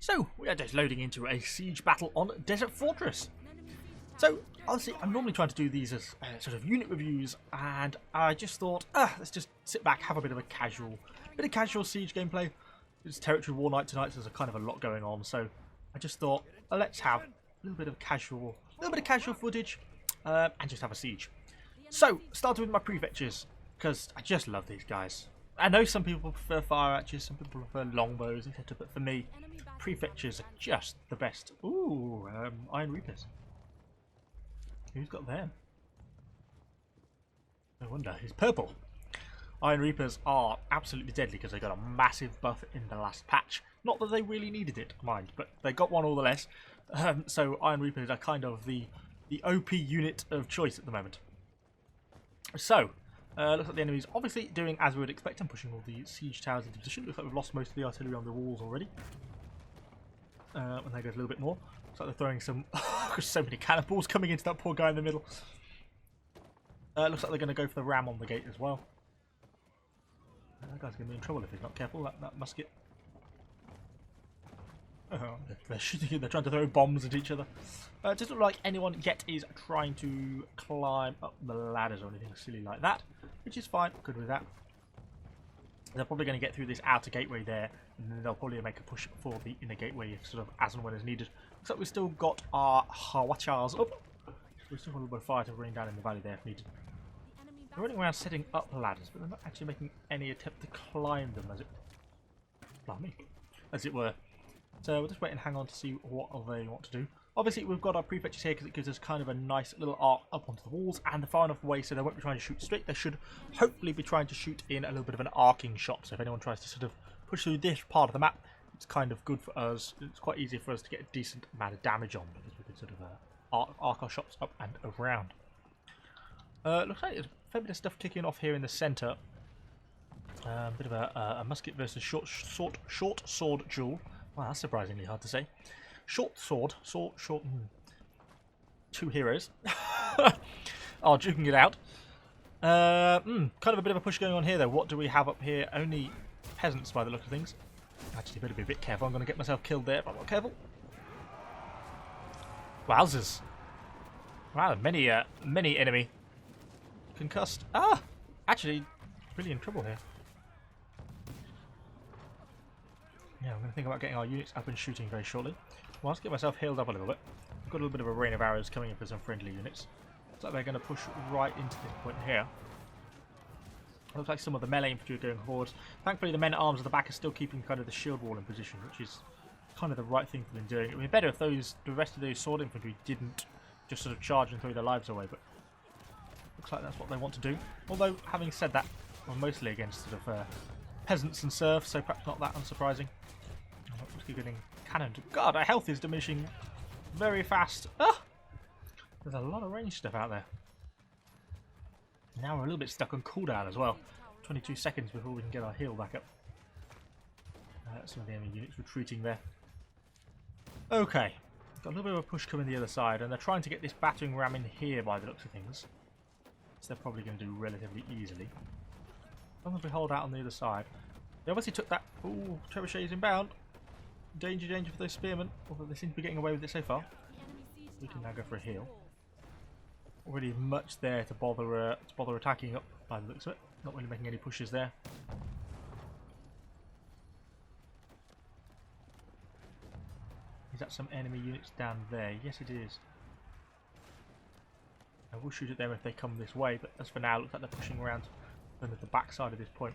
So, we are just loading into a siege battle on Desert Fortress. So, obviously, I'm normally trying to do these as sort of unit reviews, and I just thought, let's just sit back, have a bit of casual siege gameplay. It's Territory War Night tonight, so there's a kind of a lot going on. So, I just thought, let's have a little bit of casual footage, and just have a siege. So, starting with my prefectures, because I just love these guys. I know some people prefer fire archers, some people prefer longbows, etc. But for me, prefectures are just the best. Ooh, Iron Reapers. Who's got them? No wonder, he's purple. Iron Reapers are absolutely deadly because they got a massive buff in the last patch. Not that they really needed it, mind, but they got one all the less. So Iron Reapers are kind of the OP unit of choice at the moment. So, looks like the enemy's obviously doing as we would expect and pushing all the siege towers into position. Looks like we've lost most of the artillery on the walls already. And there goes a little bit more. Looks like they're throwing some... so many cannonballs coming into that poor guy in the middle. Looks like they're going to go for the ram on the gate as well. That guy's going to be in trouble if he's not careful. That musket. They're shooting. They're trying to throw bombs at each other. It doesn't look like anyone yet is trying to climb up the ladders or anything silly like that, which is fine. Good with that. They're probably going to get through this outer gateway there, and then they'll probably make a push for the inner gateway, sort of as and when is needed. Looks like we've still got our Hawachars up. We've still got a little bit of fire to rain down in the valley there if needed. They're running around setting up ladders, but they're not actually making any attempt to climb them, as it were. So we'll just wait and hang on to see what they want to do. Obviously, we've got our prefectures here because it gives us kind of a nice little arc up onto the walls, and they're far enough away so they won't be trying to shoot straight. They should hopefully be trying to shoot in a little bit of an arcing shot. So if anyone tries to sort of push through this part of the map, it's kind of good for us. It's quite easy for us to get a decent amount of damage on because we can sort of arc our shots up and around. Looks like there's a fair bit of stuff kicking off here in the centre. Bit of a musket versus short sword duel. Wow, that's surprisingly hard to say. Short. Two heroes are duking it out. Kind of a bit of a push going on here, though. What do we have up here? Only peasants, by the look of things. Actually, better be a bit careful. I'm going to get myself killed there if I'm not careful. Wowzers! Wow, many enemy concussed. Actually, really in trouble here. Yeah, I'm going to think about getting our units up and shooting very shortly. Well, let's get myself healed up a little bit. I've got a little bit of a rain of arrows coming in for some friendly units. Looks like they're going to push right into this point here. Looks like some of the melee infantry are going forward. Thankfully, the men at arms at the back are still keeping kind of the shield wall in position, which is kind of the right thing for them doing. It would be better if the rest of those sword infantry didn't just sort of charge and throw their lives away, but looks like that's what they want to do. Although, having said that, we're mostly against sort of peasants and serfs, so perhaps not that unsurprising. Let's keep getting cannoned. God, our health is diminishing very fast. There's a lot of range stuff out there. Now we're a little bit stuck on cooldown as well. 22 seconds before we can get our heal back up. Some of the enemy units retreating there. Okay, got a little bit of a push coming the other side, and they're trying to get this battering ram in here by the looks of things. So they're probably going to do relatively easily. As long as we hold out on the other side. They obviously took that. Ooh, trebuchets inbound. Danger for those spearmen. Although they seem to be getting away with it so far. We can now go for a heal. Already much there to bother attacking up by the looks of it. Not really making any pushes there. Is that some enemy units down there? Yes, it is. I will shoot at them if they come this way, but as for now, it looks like they're pushing around them at the back side of this point.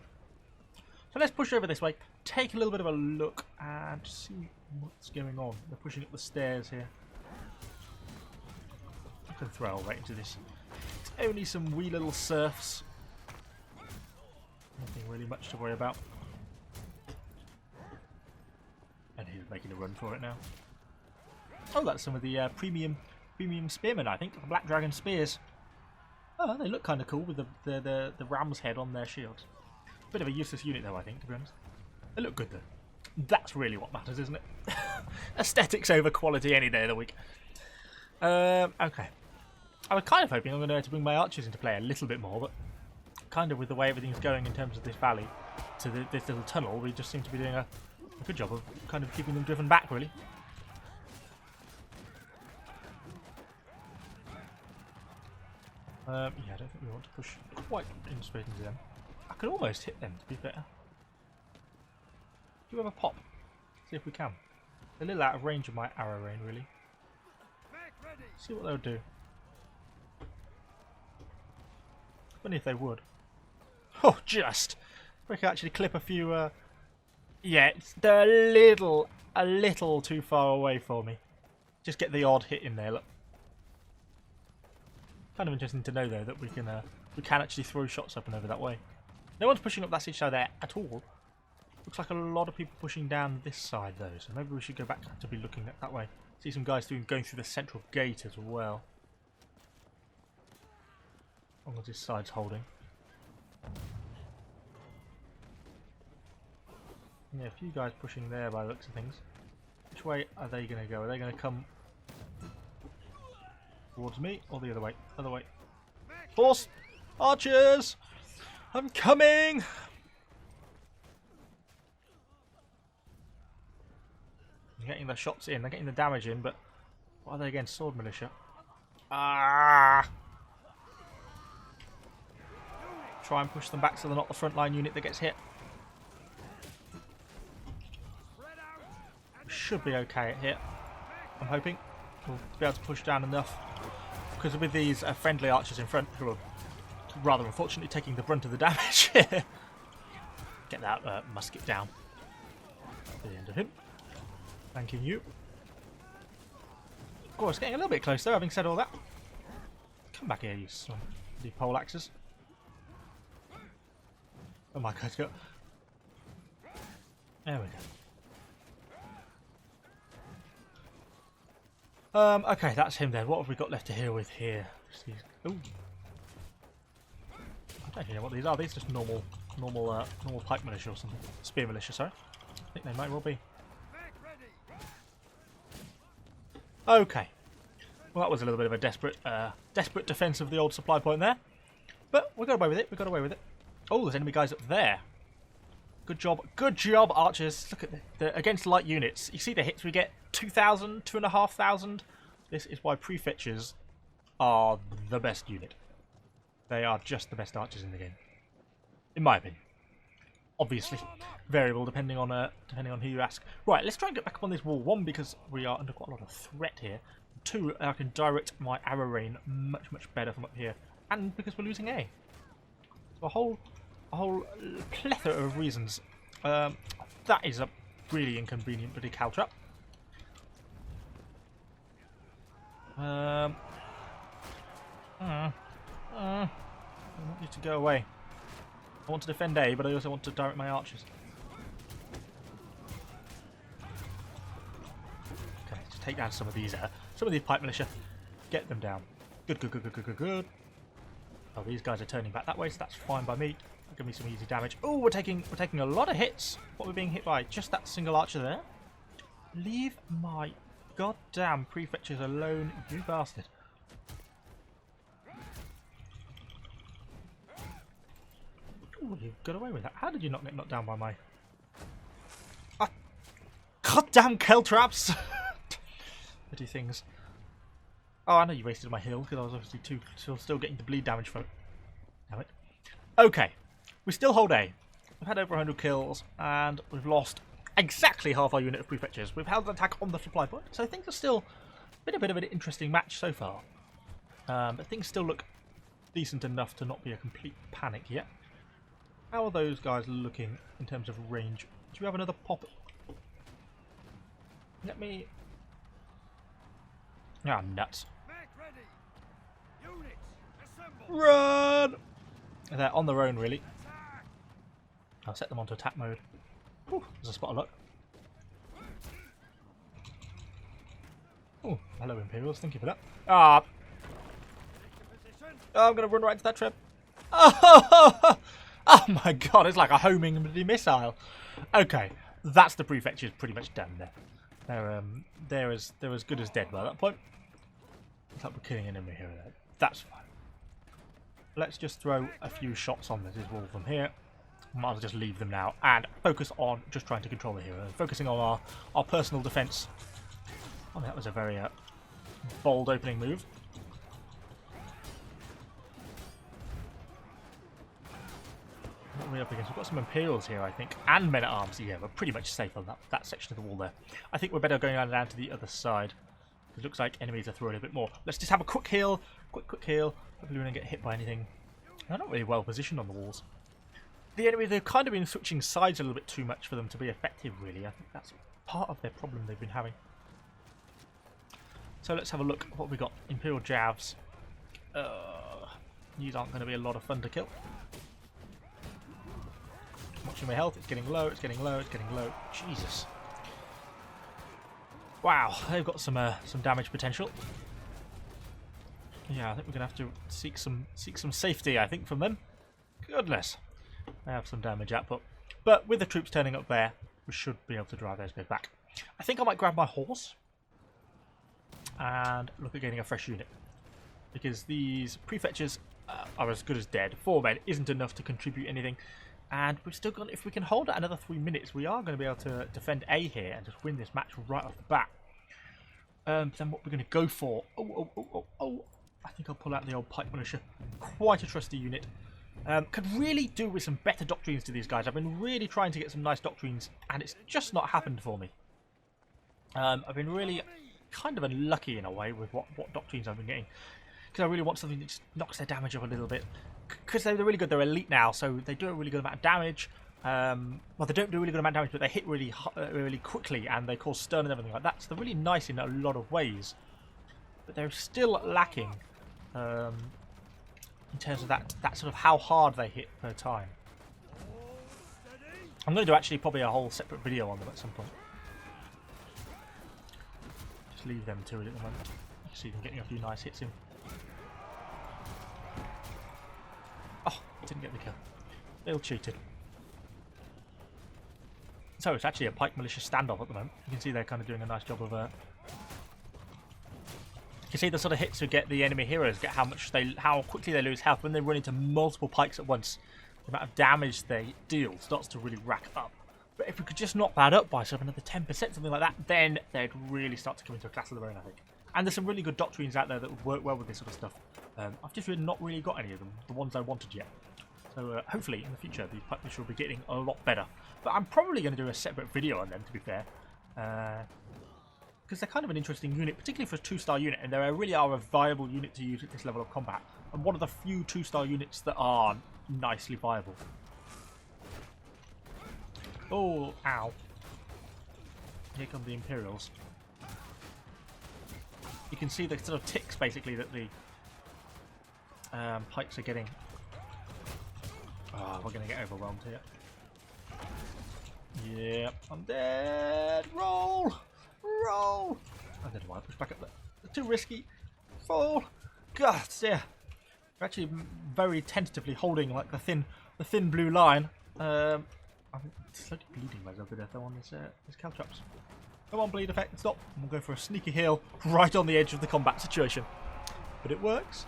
So let's push over this way, take a little bit of a look, and see what's going on. They're pushing up the stairs here. I can throw right into this. It's only some wee little serfs. Nothing really much to worry about. And he's making a run for it now. Oh, that's some of the premium spearmen, I think. The Black Dragon spears. Oh, they look kind of cool with the ram's head on their shields. Bit of a useless unit though, I think, to be honest. They look good though. That's really what matters, isn't it? Aesthetics over quality any day of the week. Okay. I was kind of hoping I'm going to be able to bring my archers into play a little bit more, but kind of with the way everything's going in terms of this valley to this little tunnel, we just seem to be doing a a good job of kind of keeping them driven back, really. Yeah, I don't think we want to push quite straight into them. I could almost hit them, to be fair. Do we have a pop? See if we can. They're a little out of range of my arrow rain, really. See what they'll do. Funny if they would. Oh, just! We could actually clip a few, yeah, it's a little too far away for me. Just get the odd hit in there, look. Kind of interesting to know, though, that we can actually throw shots up and over that way. No one's pushing up that side there at all. Looks like a lot of people pushing down this side, though, so maybe we should go back to be looking at that way. See some guys going through the central gate as well. As long as this side's holding. Yeah, a few guys pushing there by the looks of things. Which way are they going to go? Are they going to come towards me or the other way? Other way. Horse! Archers! I'm coming! They're getting the shots in, they're getting the damage in, but what are they against? Sword militia. Ah! Try and push them back so they're not the frontline unit that gets hit. Should be okay here, I'm hoping. We'll be able to push down enough. Because with these friendly archers in front, who are rather unfortunately taking the brunt of the damage. Get that musket down. To the end of him. Thanking you. Of course, getting a little bit closer, having said all that. Come back here, you pole axes. Oh my god, go. There we go. Okay, that's him then. What have we got left to deal with here? Ooh. I don't even know what these are. These are just normal pipe militia or something. Spear militia, sorry. I think they might well be. Okay. Well, that was a little bit of a desperate defence of the old supply point there. But we got away with it. We got away with it. Oh, there's enemy guys up there. Good job. Good job, archers. Look at the against light units. You see the hits we get? 2,000, 2,500. This is why prefetchers are the best unit. They are just the best archers in the game, in my opinion. Obviously, variable depending on who you ask. Right, let's try and get back up on this wall. One, because we are under quite a lot of threat here. Two, I can direct my arrow rain much better from up here, and because we're losing A. So a whole plethora of reasons. That is a really inconvenient bloody caltrap. I want you to go away. I want to defend A, but I also want to direct my archers. Okay, just take down some of these pipe militia. Get them down. Good. Oh, these guys are turning back that way, so that's fine by me. Give me some easy damage. Oh, we're taking a lot of hits. What we're being hit by? Just that single archer there. Leave my goddamn prefetchers alone, you bastard. Ooh, you got away with that. How did you not get knocked down by my... goddamn kill traps! Bloody things. Oh, I know you wasted my heal because I was obviously still getting the bleed damage from it. Damn it. Okay, we still hold A. We've had over 100 kills and we've lost exactly half our unit of prefetchers. We've held an attack on the supply point, so things are still been a bit of an interesting match so far. But things still look decent enough to not be a complete panic yet. How are those guys looking in terms of range? Do we have another pop? Let me... Ah, I'm nuts. Run! They're on their own, really. I'll set them onto attack mode. Ooh, there's a spot of luck. Oh, hello Imperials, thank you for that. Ah! Oh, I'm going to run right into that trap. Oh! Oh my god, it's like a homing missile. Okay, that's the prefecture pretty much done there. They're as good as dead by that point. It's like we're killing an enemy here and there. That's fine. Let's just throw a few shots on this wall from here. Might as well just leave them now and focus on just trying to control the hero, focusing on our personal defense. Oh, that was a very bold opening move. What are we up against? We've got some Imperials here, I think, and men-at-arms. Yeah, we're pretty much safe on that section of the wall there. I think we're better going down to the other side. It looks like enemies are throwing a bit more. Let's just have a quick heal. Quick heal. Hopefully we don't get hit by anything. They're not really well positioned on the walls. The enemy, they've kind of been switching sides a little bit too much for them to be effective, really. I think that's part of their problem they've been having. So let's have a look at what we got. Imperial Javs. These aren't going to be a lot of fun to kill. Watching my health, it's getting low, it's getting low, it's getting low. Jesus. Wow, they've got some damage potential. Yeah, I think we're gonna have to seek some safety, I think, from them. Goodness. They have some damage output. But with the troops turning up there, we should be able to drive those guys back. I think I might grab my horse and look at getting a fresh unit. Because these prefetchers are as good as dead. 4 men isn't enough to contribute anything. And we've still got, if we can hold it another 3 minutes, we are going to be able to defend A here and just win this match right off the bat. Then what we're going to go for... Oh. I think I'll pull out the old Pike Militia. Quite a trusty unit. Could really do with some better doctrines to these guys. I've been really trying to get some nice doctrines, and it's just not happened for me. I've been really kind of unlucky in a way with what doctrines I've been getting. Because I really want something that just knocks their damage up a little bit. Because they're really good, they're elite now, so they do a really good amount of damage. Well, they don't do a really good amount of damage, but they hit really quickly, and they cause stun and everything like that. So they're really nice in a lot of ways. But they're still lacking in terms of that sort of how hard they hit per time. I'm going to do actually probably a whole separate video on them at some point. Just leave them to it at the moment. You can see them getting a few nice hits in. Oh, didn't get the kill. Little cheated. So it's actually a Pike Militia standoff at the moment. You can see they're kind of doing a nice job of you can see the sort of hits who get the enemy heroes, get how quickly they lose health when they run into multiple pikes at once. The amount of damage they deal starts to really rack up. But if we could just knock that up by sort of another 10%, something like that, then they'd really start to come into a class of their own, I think. And there's some really good doctrines out there that would work well with this sort of stuff. I've just not really got any of them, the ones I wanted yet. So hopefully in the future these Pike Militia will be getting a lot better. But I'm probably going to do a separate video on them, to be fair. Because they're kind of an interesting unit, particularly for a 2-star unit, and they really are a viable unit to use at this level of combat. And one of the few 2-star units that are nicely viable. Oh, ow. Here come the Imperials. You can see the sort of ticks, basically, that the pikes are getting. Oh, we're going to get overwhelmed here. Yeah, I'm dead. Roll! Roll! I don't know why I push back up there. Too risky. Fall! God, yeah. We're actually very tentatively holding like the thin blue line. I'm slowly bleeding myself to death though on this caltrops. Come on, bleed effect, stop. I'm going for a sneaky heal right on the edge of the combat situation. But it works.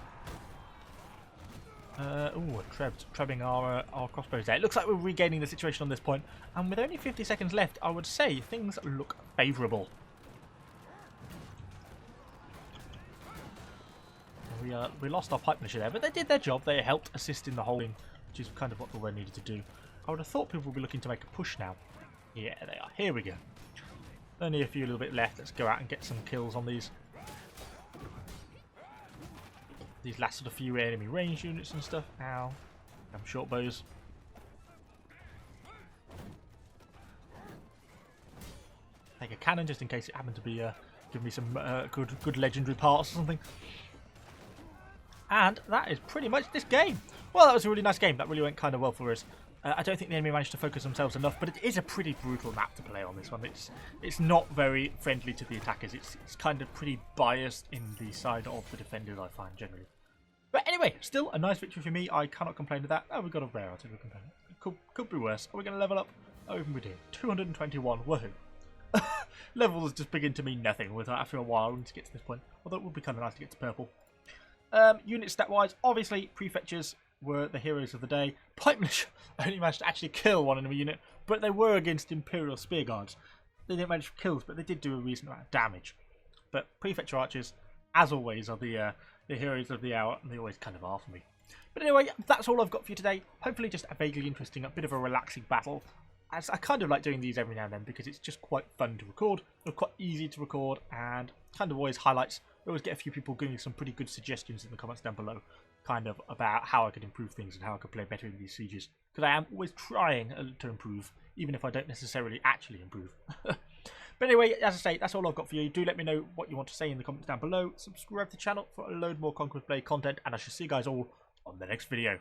Trebbing our crossbows there. It looks like we're regaining the situation on this point, and with only 50 seconds left, I would say things look favourable. We lost our Pike Militia there, but they did their job. They helped assist in the holding, which is kind of what we needed to do. I would have thought people would be looking to make a push now. Yeah, they are. Here we go. Only a few little bit left. Let's go out and get some kills on these. These last sort of few enemy range units and stuff. Ow. Short bows. Take a cannon just in case it happened to be give me some good legendary parts or something. And that is pretty much this game. Well, that was a really nice game. That really went kind of well for us. I don't think the enemy managed to focus themselves enough, but it is a pretty brutal map to play on this one. It's not very friendly to the attackers. It's kind of pretty biased in the side of the defenders, I find, generally. But anyway, still a nice victory for me. I cannot complain with that. Oh, we got a rare. I'll take a complaint. Could be worse. Are we going to level up? Oh, even we do. 221. Woohoo. Levels just begin to mean nothing after a while to get to this point. Although it would be kind of nice to get to purple. Unit stat-wise, obviously, prefetchers were the heroes of the day. Pipe Militia only managed to actually kill one enemy unit, but they were against Imperial Spear Guards. They didn't manage kills, but they did do a reasonable amount of damage. But Prefecture Archers, as always, are the heroes of the hour, and they always kind of are for me. But anyway, that's all I've got for you today. Hopefully just a vaguely interesting, a bit of a relaxing battle. As I kind of like doing these every now and then because it's just quite fun to record. They're quite easy to record and kind of always highlights. I always get a few people giving some pretty good suggestions in the comments down below, kind of about how I could improve things and how I could play better in these sieges. Because I am always trying to improve, even if I don't necessarily actually improve. But anyway, as I say, that's all I've got for you. Do let me know what you want to say in the comments down below. Subscribe to the channel for a load more Conqueror Play content, and I shall see you guys all on the next video.